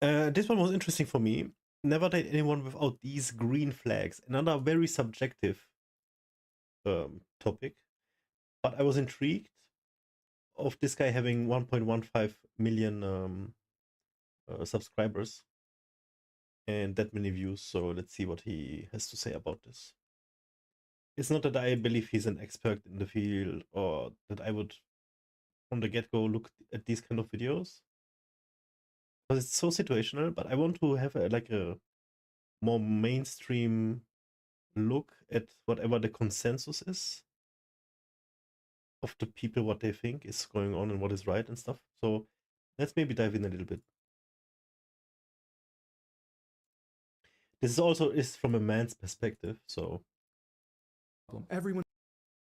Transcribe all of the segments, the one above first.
This one was interesting for me. Never date anyone without these green flags. Another very subjective topic, but I was intrigued of this guy having 1.15 million subscribers and that many views. So let's see what he has to say about this. It's not that I believe he's an expert in the field or that I would from the get-go look at these kind of videos, because it's so situational, but I want to have a more mainstream look at whatever the consensus is of the people, what they think is going on and what is right and stuff. So let's maybe dive in a little bit. This is also from a man's perspective, so everyone's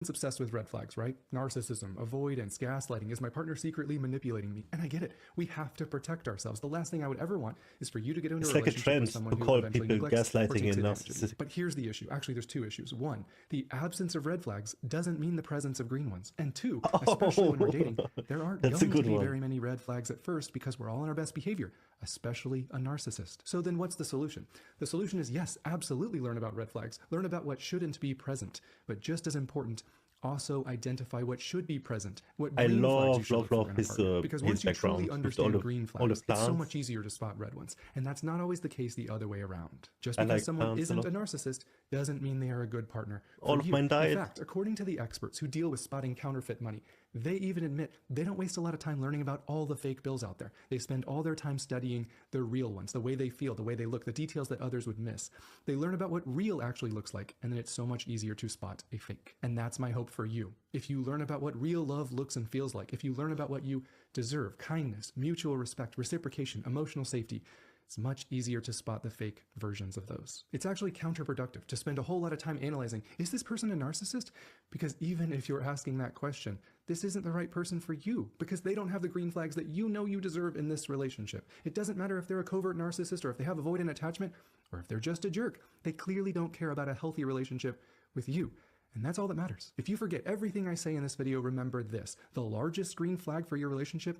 obsessed with red flags, right? Narcissism, avoidance, gaslighting. Is my partner secretly manipulating me? And I get it. We have to protect ourselves. The last thing I would ever want is for you to get into it's a like a relationship trend with someone to who call eventually people neglects or gaslighting takes and advantage of you. narcissistic. But here's the issue. Actually, there's two issues. One, the absence of red flags doesn't mean the presence of green ones. And two, especially when we're dating, there aren't That's a going to good be one. very many red flags at first because we're all on our best behavior, especially a narcissist. So then what's the solution? The solution is, yes, absolutely learn about red flags. Learn about what shouldn't be present. But just as important, also identify what should be present, what green flags you should look for in a partner. Because once you truly understand green flags, it's so much easier to spot red ones. And that's not always the case the other way around. Just because someone isn't a narcissist doesn't mean they are a good partner for you. In fact, according to the experts who deal with spotting counterfeit money, they even admit they don't waste a lot of time learning about all the fake bills out there. They spend all their time studying the real ones, the way they feel, the way they look, the details that others would miss. They learn about what real actually looks like, and then it's so much easier to spot a fake. And that's my hope for you. If you learn about what real love looks and feels like, if you learn about what you deserve, kindness, mutual respect, reciprocation, emotional safety, it's much easier to spot the fake versions of those. It's actually counterproductive to spend a whole lot of time analyzing, is this person a narcissist? Because even if you're asking that question, this isn't the right person for you because they don't have the green flags that you know you deserve in this relationship. It doesn't matter if they're a covert narcissist or if they have avoidant attachment or if they're just a jerk. They clearly don't care about a healthy relationship with you. And that's all that matters. If you forget everything I say in this video, remember this. The largest green flag for your relationship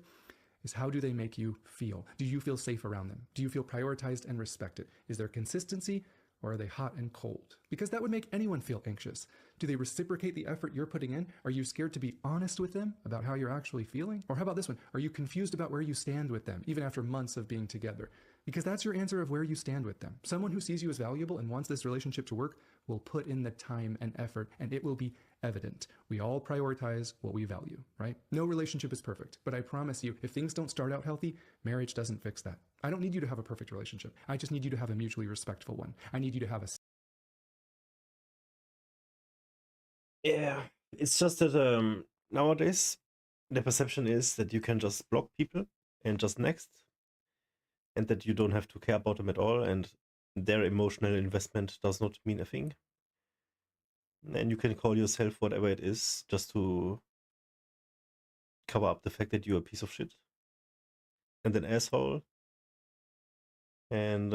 is how do they make you feel? Do you feel safe around them? Do you feel prioritized and respected? Is there consistency or are they hot and cold? Because that would make anyone feel anxious. Do they reciprocate the effort you're putting in? Are you scared to be honest with them about how you're actually feeling? Or how about this one? Are you confused about where you stand with them, even after months of being together? Because that's your answer of where you stand with them. Someone who sees you as valuable and wants this relationship to work will put in the time and effort, and it will be evident. We all prioritize what we value, right? No relationship is perfect, but I promise you, if things don't start out healthy, marriage doesn't fix that. I don't need you to have a perfect relationship. I just need you to have a mutually respectful one. I need you to have a... Yeah, it's just that nowadays the perception is that you can just block people and just next, and that you don't have to care about them at all, and their emotional investment does not mean a thing. And you can call yourself whatever it is just to cover up the fact that you're a piece of shit and an asshole. And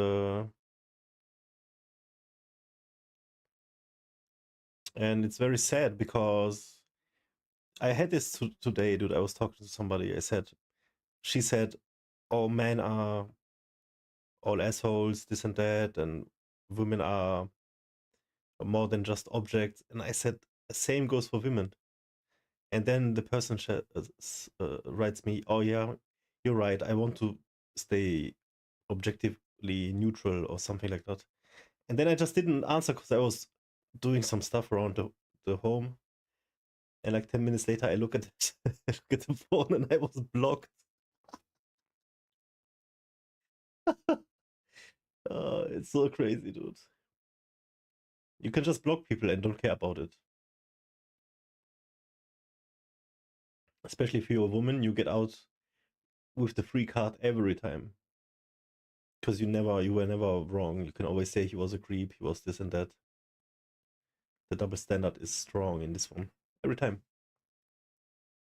it's very sad because I had this today, dude. I was talking to somebody. She said, "Oh, men are all assholes, this and that, and women are more than just objects." And I said, "The same goes for women." And then the person writes me, "Oh yeah, you're right. I want to stay objectively neutral," or something like that. And then I just didn't answer because I was doing some stuff around the home. And like 10 minutes later, I look at it, I look at the phone, and I was blocked. It's so crazy, dude. You can just block people and don't care about it. Especially if you're a woman, you get out with the free card every time. Because you were never wrong. You can always say he was a creep, he was this and that. The double standard is strong in this one. Every time.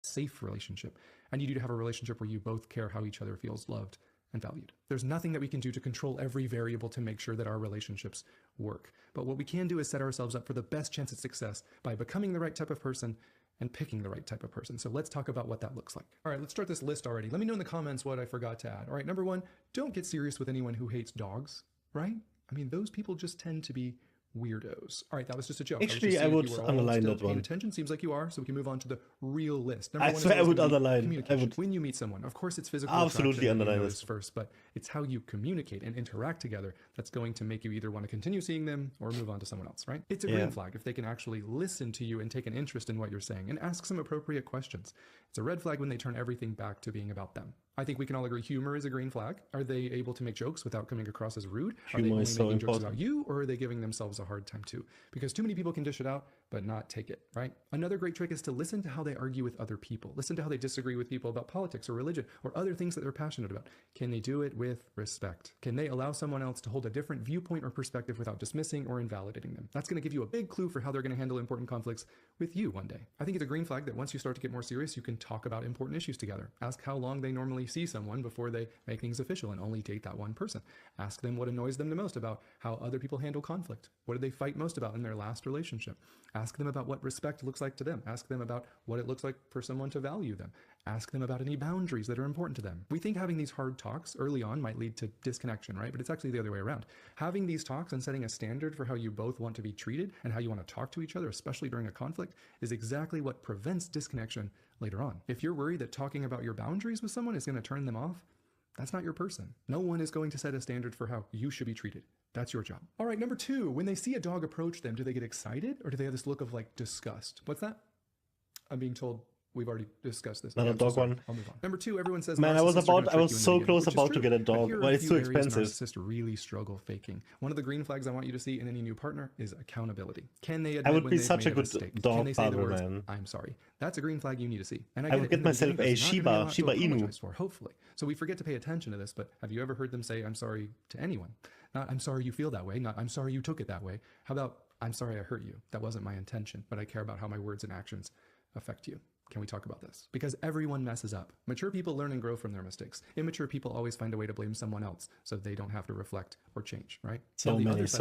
Safe relationship. I need you to have a relationship where you both care how each other feels loved and valued. There's nothing that we can do to control every variable to make sure that our relationships work. But what we can do is set ourselves up for the best chance at success by becoming the right type of person and picking the right type of person. So let's talk about what that looks like. All right, let's start this list already. Let me know in the comments what I forgot to add. All right, number 1, don't get serious with anyone who hates dogs, right? I mean, those people just tend to be weirdos. All right, that was just a joke. Actually, I would underline that one. Attention. Seems like you are, so we can move on to the real list. Number 1 swear I would underline. Communication. When you meet someone, of course, it's physical absolutely underline this first, but it's how you communicate and interact together that's going to make you either want to continue seeing them or move on to someone else, right? It's a green flag if they can actually listen to you and take an interest in what you're saying and ask some appropriate questions. It's a red flag when they turn everything back to being about them. I think we can all agree humor is a green flag. Are they able to make jokes without coming across as rude? Are they only making jokes about you, or are they giving themselves a hard time too? Because too many people can dish it out, but not take it, right? Another great trick is to listen to how they argue with other people. Listen to how they disagree with people about politics or religion or other things that they're passionate about. Can they do it with respect? Can they allow someone else to hold a different viewpoint or perspective without dismissing or invalidating them? That's going to give you a big clue for how they're going to handle important conflicts with you one day. I think it's a green flag that once you start to get more serious, you can talk about important issues together. Ask how long they normally see someone before they make things official and only date that one person. Ask them what annoys them the most about how other people handle conflict. What did they fight most about in their last relationship? Ask them about what respect looks like to them. Ask them about what it looks like for someone to value them. Ask them about any boundaries that are important to them. We think having these hard talks early on might lead to disconnection, right? But it's actually the other way around. Having these talks and setting a standard for how you both want to be treated and how you want to talk to each other, especially during a conflict, is exactly what prevents disconnection later on. If you're worried that talking about your boundaries with someone is going to turn them off, that's not your person. No one is going to set a standard for how you should be treated. That's your job. All right, number 2, when they see a dog approach them, do they get excited or do they have this look of like disgust? What's that? I'm being told we've already discussed this. Not a dog one. I'll move on. Number 2, everyone says, man, I was so close about to get a dog, but it's too expensive. Narcissists really struggle faking. One of the green flags I want you to see in any new partner is accountability. Can they admit I would when be they've such a made good mistake? dog Can they say the father, words, man. I'm sorry? That's a green flag you need to see. And I would get myself a Shiba Inu. Hopefully. So we forget to pay attention to this, but have you ever heard them say, I'm sorry to anyone? Not, I'm sorry you feel that way. Not, I'm sorry you took it that way. How about, I'm sorry I hurt you. That wasn't my intention, but I care about how my words and actions affect you. Can we talk about this? Because everyone messes up. Mature people learn and grow from their mistakes. Immature people always find a way to blame someone else so they don't have to reflect or change, right? So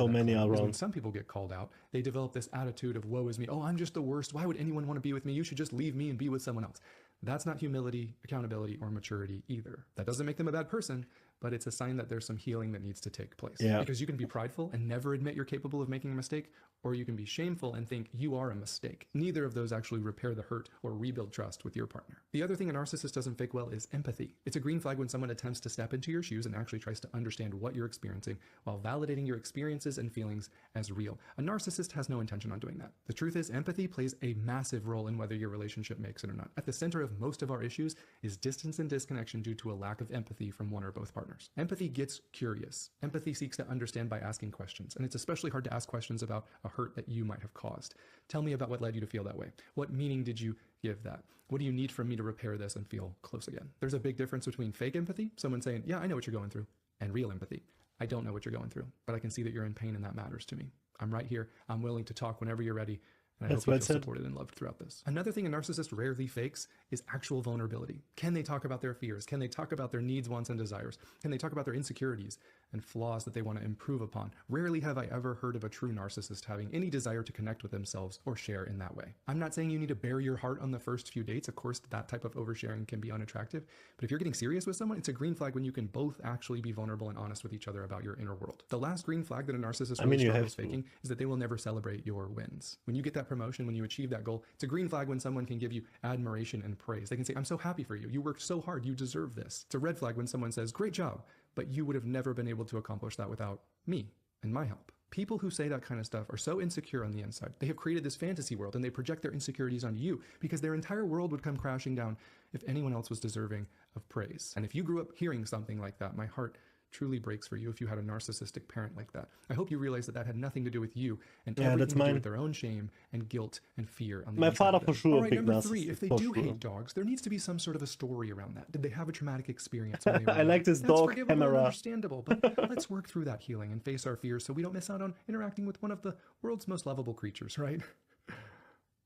many are wrong. When some people get called out, they develop this attitude of woe is me. Oh, I'm just the worst. Why would anyone want to be with me? You should just leave me and be with someone else. That's not humility, accountability, or maturity either. That doesn't make them a bad person, but it's a sign that there's some healing that needs to take place. Yeah. Because you can be prideful and never admit you're capable of making a mistake, or you can be shameful and think you are a mistake. Neither of those actually repair the hurt or rebuild trust with your partner. The other thing a narcissist doesn't fake well is empathy. It's a green flag when someone attempts to step into your shoes and actually tries to understand what you're experiencing while validating your experiences and feelings as real. A narcissist has no intention on doing that. The truth is, empathy plays a massive role in whether your relationship makes it or not. At the center of most of our issues is distance and disconnection due to a lack of empathy from one or both partners. Empathy gets curious. Empathy seeks to understand by asking questions, and it's especially hard to ask questions about a hurt that you might have caused. Tell me about what led you to feel that way. What meaning did you give that? What do you need from me to repair this and feel close again? There's a big difference between fake empathy, someone saying, yeah, I know what you're going through, and real empathy. I don't know what you're going through, but I can see that you're in pain and that matters to me. I'm right here. I'm willing to talk whenever you're ready. And I hope you feel supported and loved throughout this. Another thing a narcissist rarely fakes is actual vulnerability. Can they talk about their fears? Can they talk about their needs, wants, and desires? Can they talk about their insecurities and flaws that they want to improve upon? Rarely have I ever heard of a true narcissist having any desire to connect with themselves or share in that way. I'm not saying you need to bare your heart on the first few dates. Of course, that type of oversharing can be unattractive. But if you're getting serious with someone, it's a green flag when you can both actually be vulnerable and honest with each other about your inner world. The last green flag that a narcissist really struggles faking is that they will never celebrate your wins. When you get that promotion, when you achieve that goal, it's a green flag when someone can give you admiration and praise. They can say, I'm so happy for you. You worked so hard. You deserve this. It's a red flag when someone says, great job, but you would have never been able to accomplish that without me and my help. People who say that kind of stuff are so insecure on the inside. They have created this fantasy world and they project their insecurities onto you because their entire world would come crashing down if anyone else was deserving of praise. And if you grew up hearing something like that, my heart truly breaks for you if you had a narcissistic parent like that. I hope you realize that that had nothing to do with you and everything to do with their own shame and guilt and fear on the my father for sure. All right, number 3, if they do hate dogs, there needs to be some sort of a story around that. Did they have a traumatic experience when they were I like this dog camera. Understandable, but let's work through that healing and face our fears so we don't miss out on interacting with one of the world's most lovable creatures, right?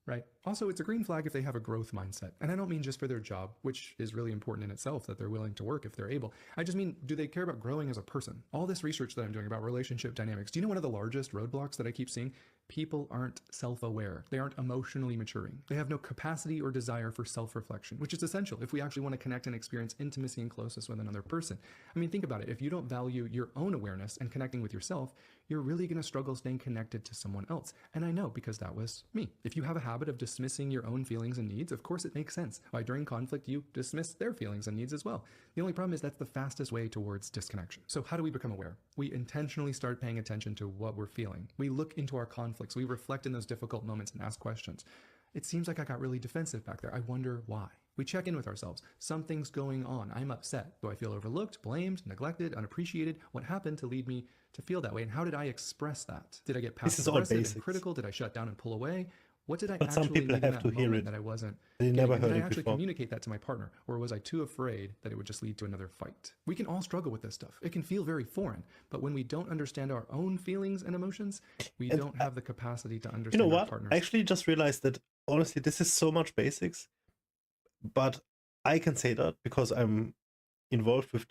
Right. Also, it's a green flag if they have a growth mindset. And I don't mean just for their job, which is really important in itself that they're willing to work if they're able. I just mean, do they care about growing as a person? All this research that I'm doing about relationship dynamics, do you know one of the largest roadblocks that I keep seeing People aren't self-aware. They aren't emotionally maturing. They have no capacity or desire for self-reflection, which is essential if we actually want to connect and experience intimacy and closeness with another person. I mean, think about it. If you don't value your own awareness and connecting with yourself, you're really going to struggle staying connected to someone else. And I know, because that was me. If you have a habit of dismissing your own feelings and needs, of course it makes sense why during conflict you dismiss their feelings and needs as well. The only problem is that's the fastest way towards disconnection. So how do we become aware? We intentionally start paying attention to what we're feeling. We look into our conflicts. We reflect in those difficult moments and ask questions. It seems like I got really defensive back there. I wonder why. We check in with ourselves. Something's going on. I'm upset. Do I feel overlooked, blamed, neglected, unappreciated? What happened to lead me to feel that way? And how did I express that? Did I get passive aggressive and critical? Did I shut down and pull away? What did I actually need in that moment that I wasn't getting? Did I actually communicate that to my partner? Or was I too afraid that it would just lead to another fight? We can all struggle with this stuff. It can feel very foreign, but when we don't understand our own feelings and emotions, we don't have the capacity to understand our partner's. I actually just realized that, honestly, this is so much basics, but I can say that because I'm involved with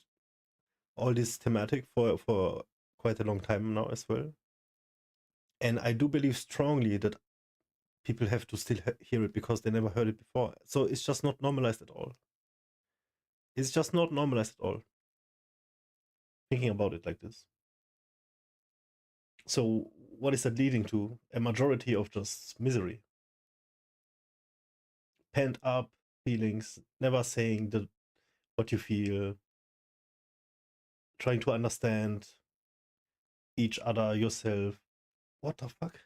all this thematic for quite a long time now as well. And I do believe strongly that people have to still hear it because they never heard it before. So it's just not normalized at all. It's just not normalized at all. Thinking about it like this. So what is that leading to? A majority of just misery. Pent up feelings, never saying what you feel, trying to understand each other, yourself. What the fuck?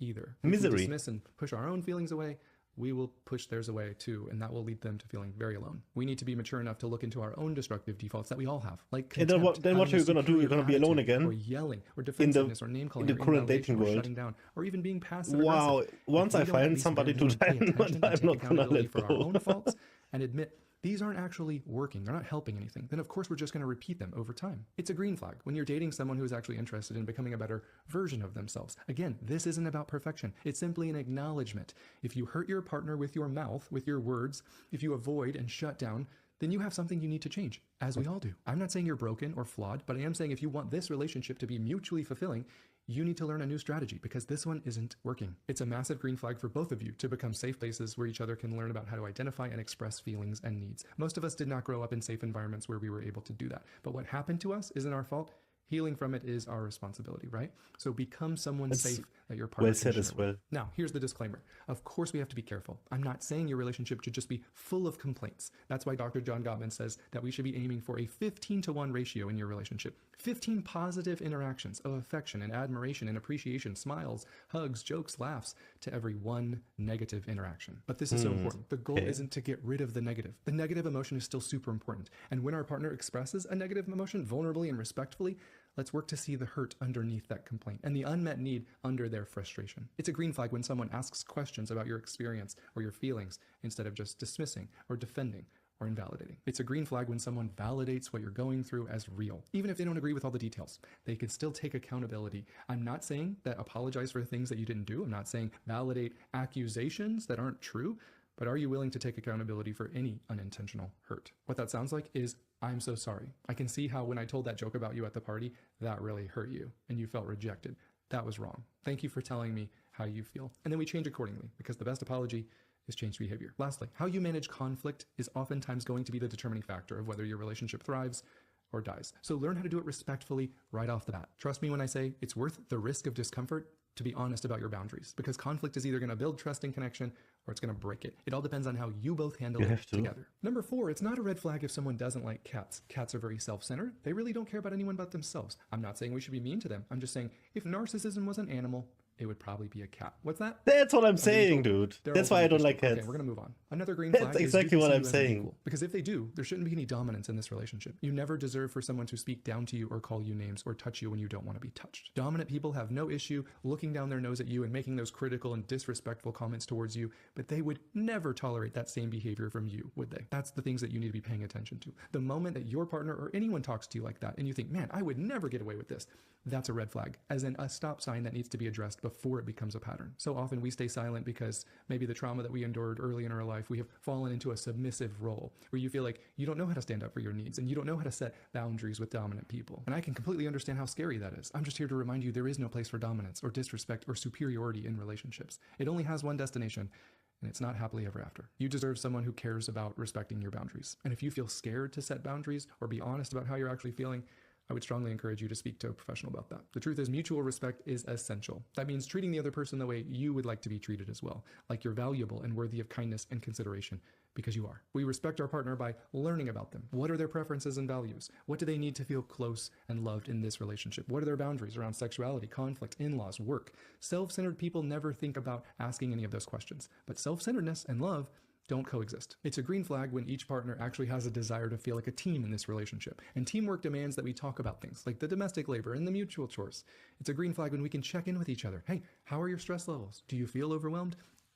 Either. Misery. If we dismiss and push our own feelings away, we will push theirs away too, and that will lead them to feeling very alone. We need to be mature enough to look into our own destructive defaults that we all have, like contempt, then what are you gonna do? You're gonna be alone again, or yelling, or defensiveness, or name calling, in the current dating world, shutting down, or even being passive. Wow! Once I find somebody to time, I'm not gonna let for go. Our own faults and admit these aren't actually working, they're not helping anything, then of course we're just going to repeat them over time. It's a green flag when you're dating someone who is actually interested in becoming a better version of themselves. Again, this isn't about perfection. It's simply an acknowledgement. If you hurt your partner with your mouth, with your words, if you avoid and shut down, then you have something you need to change, as we all do. I'm not saying you're broken or flawed, but I am saying if you want this relationship to be mutually fulfilling, you need to learn a new strategy because this one isn't working. It's a massive green flag for both of you to become safe places where each other can learn about how to identify and express feelings and needs. Most of us did not grow up in safe environments where we were able to do that. But what happened to us isn't our fault. Healing from it is our responsibility, right? So become someone safe that your partner can share with. Now, here's the disclaimer. Of course, we have to be careful. I'm not saying your relationship should just be full of complaints. That's why Dr. John Gottman says that we should be aiming for a 15-to-1 ratio in your relationship. 15 positive interactions of affection and admiration and appreciation, smiles, hugs, jokes, laughs to every one negative interaction. But this is so important. The goal isn't to get rid of the negative. The negative emotion is still super important. And when our partner expresses a negative emotion vulnerably and respectfully, let's work to see the hurt underneath that complaint and the unmet need under their frustration. It's a green flag when someone asks questions about your experience or your feelings instead of just dismissing or defending or invalidating. It's a green flag when someone validates what you're going through as real. Even if they don't agree with all the details, they can still take accountability. I'm not saying that apologize for things that you didn't do. I'm not saying validate accusations that aren't true. But are you willing to take accountability for any unintentional hurt? What that sounds like is, I'm so sorry. I can see how when I told that joke about you at the party, that really hurt you and you felt rejected. That was wrong. Thank you for telling me how you feel. And then we change accordingly because the best apology is changed behavior. Lastly, how you manage conflict is oftentimes going to be the determining factor of whether your relationship thrives or dies. So learn how to do it respectfully right off the bat. Trust me when I say it's worth the risk of discomfort to be honest about your boundaries, because conflict is either going to build trust and connection or it's going to break it. It all depends on how you both handle it together. Number 4, it's not a red flag if someone doesn't like cats. Cats are very self-centered. They really don't care about anyone but themselves. I'm not saying we should be mean to them. I'm just saying if narcissism was an animal, it would probably be a cat. What's that? That's what I'm saying, dude. That's why I don't like cats. Okay, we're going to move on. Another green flag is exactly what I'm saying. Because if they do, there shouldn't be any dominance in this relationship. You never deserve for someone to speak down to you or call you names or touch you when you don't want to be touched. Dominant people have no issue looking down their nose at you and making those critical and disrespectful comments towards you, but they would never tolerate that same behavior from you, would they? That's the things that you need to be paying attention to. The moment that your partner or anyone talks to you like that and you think, man, I would never get away with this, that's a red flag, as in a stop sign that needs to be addressed before before it becomes a pattern. So often we stay silent because maybe the trauma that we endured early in our life, we have fallen into a submissive role where you feel like you don't know how to stand up for your needs and you don't know how to set boundaries with dominant people. And I can completely understand how scary that is. I'm just here to remind you there is no place for dominance or disrespect or superiority in relationships. It only has one destination, and it's not happily ever after. You deserve someone who cares about respecting your boundaries. And if you feel scared to set boundaries or be honest about how you're actually feeling, I would strongly encourage you to speak to a professional about that. The truth is, mutual respect is essential. That means treating the other person the way you would like to be treated as well, like you're valuable and worthy of kindness and consideration, because you are. We respect our partner by learning about them. What are their preferences and values? What do they need to feel close and loved in this relationship? What are their boundaries around sexuality, conflict, in-laws, work? Self-centered people never think about asking any of those questions, but self-centeredness and love don't coexist. It's a green flag when each partner actually has a desire to feel like a team in this relationship. And teamwork demands that we talk about things like the domestic labor and the mutual chores. It's a green flag when we can check in with each other. Hey, how are your stress levels? Do you feel overwhelmed?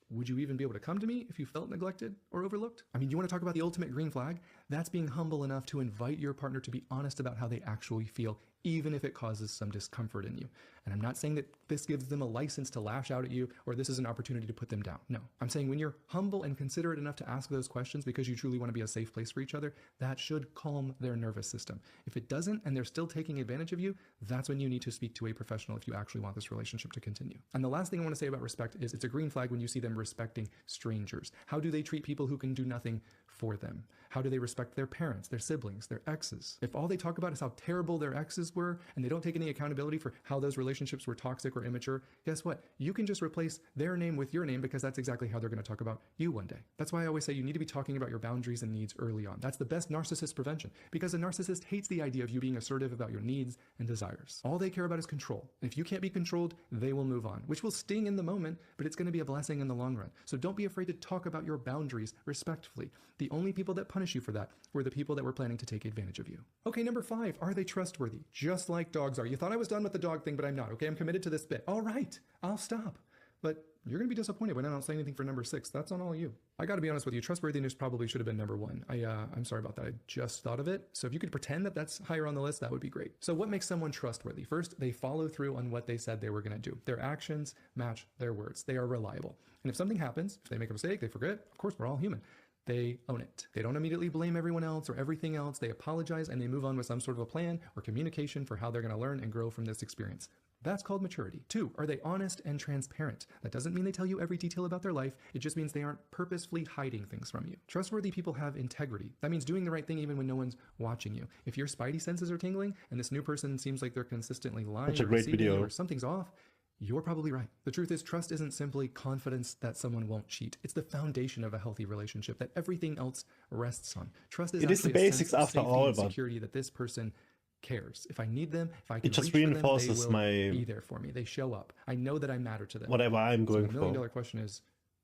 Would you even be able to come to me if you felt neglected or overlooked? I mean, you want to talk about the ultimate green flag? That's being humble enough to invite your partner to be honest about how they actually feel, even if it causes some discomfort in you. And I'm not saying that this gives them a license to lash out at you or this is an opportunity to put them down. No, I'm saying when you're humble and considerate enough to ask those questions because you truly want to be a safe place for each other, that should calm their nervous system. If it doesn't and they're still taking advantage of you, that's when you need to speak to a professional if you actually want this relationship to continue. And the last thing I want to say about respect is it's a green flag when you see them respecting strangers. How do they treat people who can do nothing for them? How do they respect their parents, their siblings, their exes? If all they talk about is how terrible their exes were and they don't take any accountability for how those relationships were toxic or immature, guess what? You can just replace their name with your name because that's exactly how they're going to talk about you one day. That's why I always say you need to be talking about your boundaries and needs early on. That's the best narcissist prevention because a narcissist hates the idea of you being assertive about your needs and desires. All they care about is control. And if you can't be controlled, they will move on, which will sting in the moment, but it's going to be a blessing in the long run. So don't be afraid to talk about your boundaries respectfully. The only people that punish you for that were the people that were planning to take advantage of you. Okay, number 5, are they trustworthy? Just like dogs are. You thought I was done with the dog thing, but I'm not. Okay, I'm committed to this bit. All right, I'll stop. But you're going to be disappointed when I don't say anything for number 6. That's on all you. I got to be honest with you. Trustworthiness probably should have been number 1. I'm sorry about that. I just thought of it. So if you could pretend that that's higher on the list, that would be great. So what makes someone trustworthy? First, they follow through on what they said they were going to do. Their actions match their words. They are reliable. And if something happens, if they make a mistake, they forget, of course, we're all human. They own it. They don't immediately blame everyone else or everything else. They apologize and they move on with some sort of a plan or communication for how they're going to learn and grow from this experience. That's called maturity. 2, are they honest and transparent? That doesn't mean they tell you every detail about their life. It just means they aren't purposefully hiding things from you. Trustworthy people have integrity. That means doing the right thing even when no one's watching you. If your spidey senses are tingling and this new person seems like they're consistently lying Such a great video. or something's off, you're probably right. The truth is, trust isn't simply confidence that someone won't cheat. It's the foundation of a healthy relationship that everything else rests on. Trust is the basics after all, and security that this person cares. If I need them, if I can it just reach reinforces for them, they will be there for me. They show up. I know that I matter to them. Whatever I'm going for. The $1 million question is,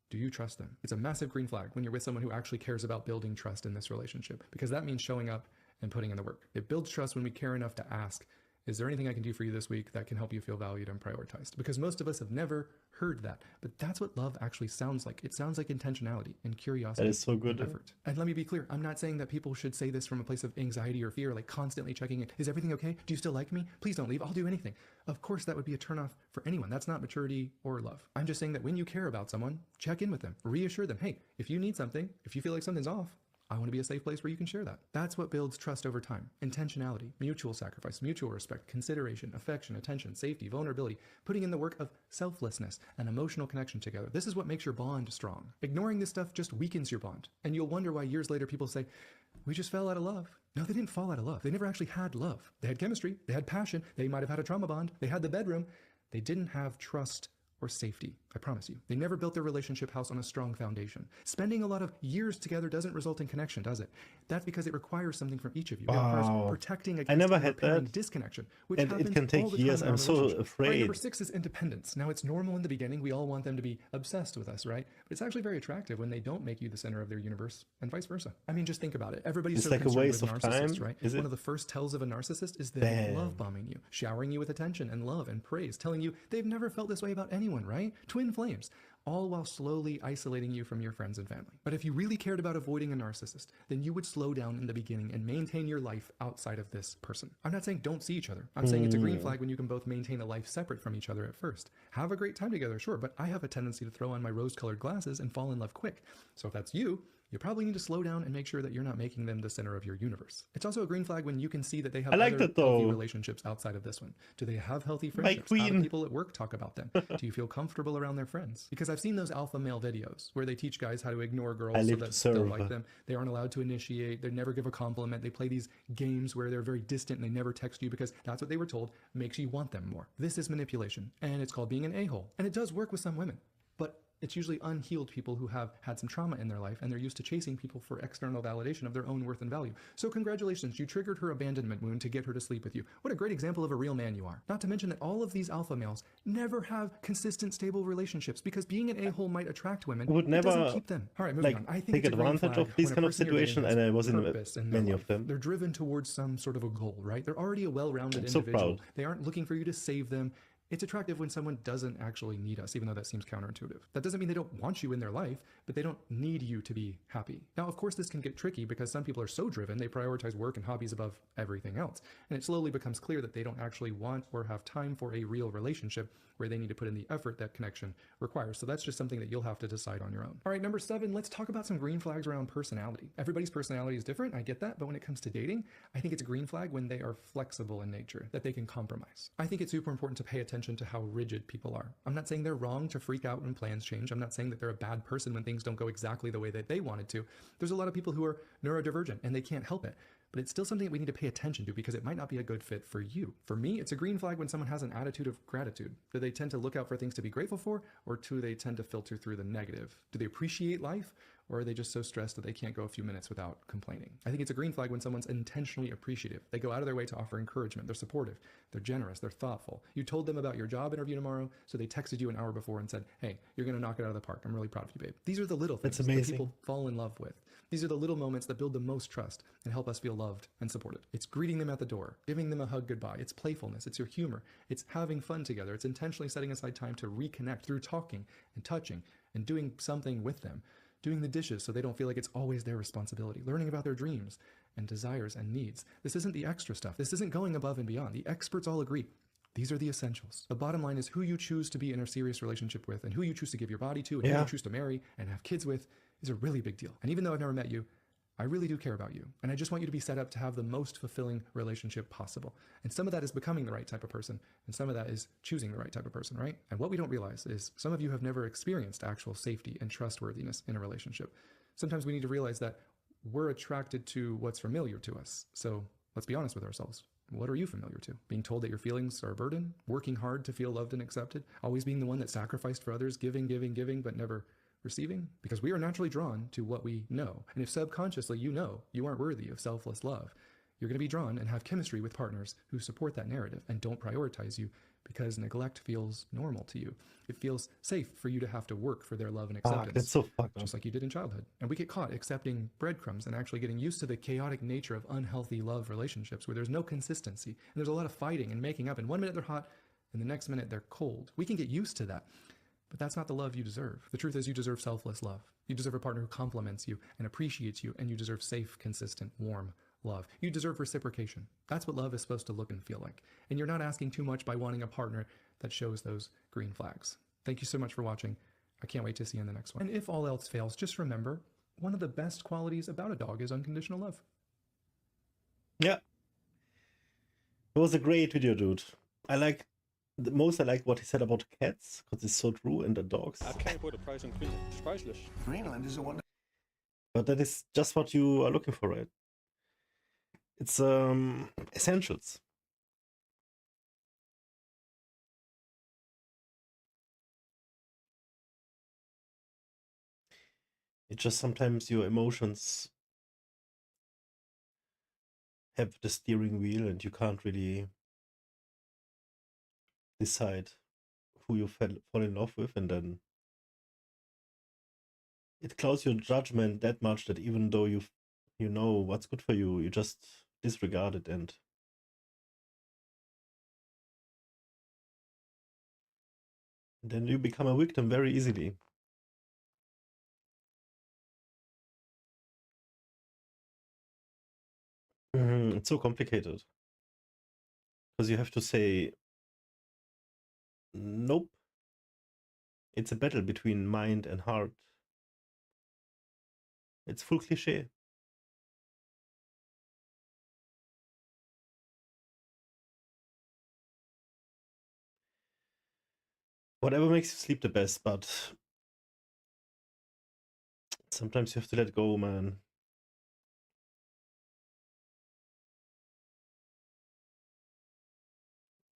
do you trust them? It's a massive green flag when you're with someone who actually cares about building trust in this relationship, because that means showing up and putting in the work. It builds trust when we care enough to ask, is there anything I can do for you this week that can help you feel valued and prioritized? Because most of us have never heard that, but that's what love actually sounds like. It sounds like intentionality and curiosity. That is so good. And effort. And let me be clear, I'm not saying that people should say this from a place of anxiety or fear, like constantly checking in. Is everything okay? Do you still like me? Please don't leave. I'll do anything. Of course, that would be a turnoff for anyone. That's not maturity or love. I'm just saying that when you care about someone, check in with them, reassure them. Hey, if you need something, if you feel like something's off, I want to be a safe place where you can share that. That's what builds trust over time. Intentionality, mutual sacrifice, mutual respect, consideration, affection, attention, safety, vulnerability, putting in the work of selflessness and emotional connection together. This is what makes your bond strong. Ignoring this stuff just weakens your bond. And you'll wonder why years later people say, we just fell out of love. No, they didn't fall out of love. They never actually had love. They had chemistry. They had passion. They might have had a trauma bond. They had the bedroom. They didn't have trust or safety. I promise you. They never built their relationship house on a strong foundation. Spending a lot of years together doesn't result in connection, does it? That's because it requires something from each of you. It requires protecting against I never had that. Disconnection, which and happens it can take all the years. time in I'm so afraid. Right, number 6 is independence. Now, it's normal in the beginning. We all want them to be obsessed with us, right? But it's actually very attractive when they don't make you the center of their universe and vice versa. I mean, just think about it. Everybody's so like a concerned waste with of narcissists, time. right? Is it? One of the first tells of a narcissist is them love bombing you, showering you with attention and love and praise, telling you they've never felt this way about anyone. anyone, right? Twin flames, all while slowly isolating you from your friends and family. But if you really cared about avoiding a narcissist, then you would slow down in the beginning and maintain your life outside of this person. I'm not saying don't see each other. I'm saying it's a green flag when you can both maintain a life separate from each other at first. Have a great time together, sure, but I have a tendency to throw on my rose-colored glasses and fall in love quick. So if that's you probably need to slow down and make sure that you're not making them the center of your universe. It's also a green flag when you can see that they have like other that, though. healthy relationships outside of this one. Do they have healthy friendships? How do people at work talk about them? Do you feel comfortable around their friends? Because I've seen those alpha male videos where they teach guys how to ignore girls so that they'll like them. They aren't allowed to initiate. They never give a compliment. They play these games where they're very distant and they never text you because that's what they were told makes you want them more. This is manipulation, and it's called being an a-hole. And it does work with some women, but it's usually unhealed people who have had some trauma in their life and they're used to chasing people for external validation of their own worth and value. So congratulations, you triggered her abandonment wound to get her to sleep with you. What a great example of a real man you are. Not to mention that all of these alpha males never have consistent, stable relationships because being an a-hole might attract women. Would never doesn't keep them. All right, moving on. I think take advantage of these kind of situations, and I was in many of them. They're driven towards some sort of a goal, right? They're already a well-rounded individual. They aren't looking for you to save them. It's attractive when someone doesn't actually need us, even though that seems counterintuitive. That doesn't mean they don't want you in their life, but they don't need you to be happy. Now, of course, this can get tricky because some people are so driven, they prioritize work and hobbies above everything else. And it slowly becomes clear that they don't actually want or have time for a real relationship where they need to put in the effort that connection requires. So that's just something that you'll have to decide on your own. All right, number 7, let's talk about some green flags around personality. Everybody's personality is different, I get that, but when it comes to dating, I think it's a green flag when they are flexible in nature, that they can compromise. I think it's super important to pay attention to how rigid people are. I'm not saying they're wrong to freak out when plans change. I'm not saying that they're a bad person when things don't go exactly the way that they wanted to. There's a lot of people who are neurodivergent and they can't help it. But it's still something that we need to pay attention to because it might not be a good fit for you. For me, it's a green flag when someone has an attitude of gratitude. Do they tend to look out for things to be grateful for, or do they tend to filter through the negative? Do they appreciate life, or are they just so stressed that they can't go a few minutes without complaining? I think it's a green flag when someone's intentionally appreciative. They go out of their way to offer encouragement. They're supportive. They're generous. They're thoughtful. You told them about your job interview tomorrow, so they texted you an hour before and said, hey, you're going to knock it out of the park. I'm really proud of you, babe. These are the little things that people fall in love with. These are the little moments that build the most trust and help us feel loved and supported. It's greeting them at the door, giving them a hug goodbye. It's playfulness. It's your humor. It's having fun together. It's intentionally setting aside time to reconnect through talking and touching and doing something with them. Doing the dishes so they don't feel like it's always their responsibility. Learning about their dreams and desires and needs. This isn't the extra stuff. This isn't going above and beyond. The experts all agree. These are the essentials. The bottom line is who you choose to be in a serious relationship with and who you choose to give your body to and who you choose to marry and have kids with is a really big deal. And even though I've never met you, I really do care about you. And I just want you to be set up to have the most fulfilling relationship possible. And some of that is becoming the right type of person. And some of that is choosing the right type of person, right? And what we don't realize is some of you have never experienced actual safety and trustworthiness in a relationship. Sometimes we need to realize that we're attracted to what's familiar to us. So let's be honest with ourselves. What are you familiar to? Being told that your feelings are a burden? Working hard to feel loved and accepted? Always being the one that sacrificed for others? Giving, but never receiving? Because we are naturally drawn to what we know. And if subconsciously you know you aren't worthy of selfless love, you're going to be drawn and have chemistry with partners who support that narrative and don't prioritize you because neglect feels normal to you. It feels safe for you to have to work for their love and acceptance. That's so fucked up. Just like you did in childhood. And we get caught accepting breadcrumbs and actually getting used to the chaotic nature of unhealthy love relationships where there's no consistency and there's a lot of fighting and making up. And 1 minute they're hot and the next minute they're cold. We can get used to that. But that's not the love you deserve. The truth is you deserve selfless love. You deserve a partner who compliments you and appreciates you, and you deserve safe, consistent, warm love. You deserve reciprocation. That's what love is supposed to look and feel like. And you're not asking too much by wanting a partner that shows those green flags. Thank you so much for watching. I can't wait to see you in the next one. And if all else fails, just remember, one of the best qualities about a dog is unconditional love. Yeah. It was a great video, dude. I like what he said about cats, because it's so true, and the dogs. I can't put a price on Greenland. It's priceless. Greenland is a wonder. But that is just what you are looking for, right? It's essentials. It's just sometimes your emotions have the steering wheel and you can't really decide who you fall in love with, and then it clouds your judgment that much that even though you know what's good for you, you just disregard it, and Then you become a victim very easily. It's so complicated. Because you have to say, nope. It's a battle between mind and heart. It's full cliche. Whatever makes you sleep the best, but sometimes you have to let go, man.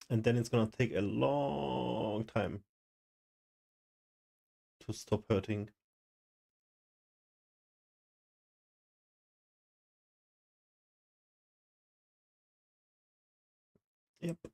And then it's gonna take a long time to stop hurting. Yep.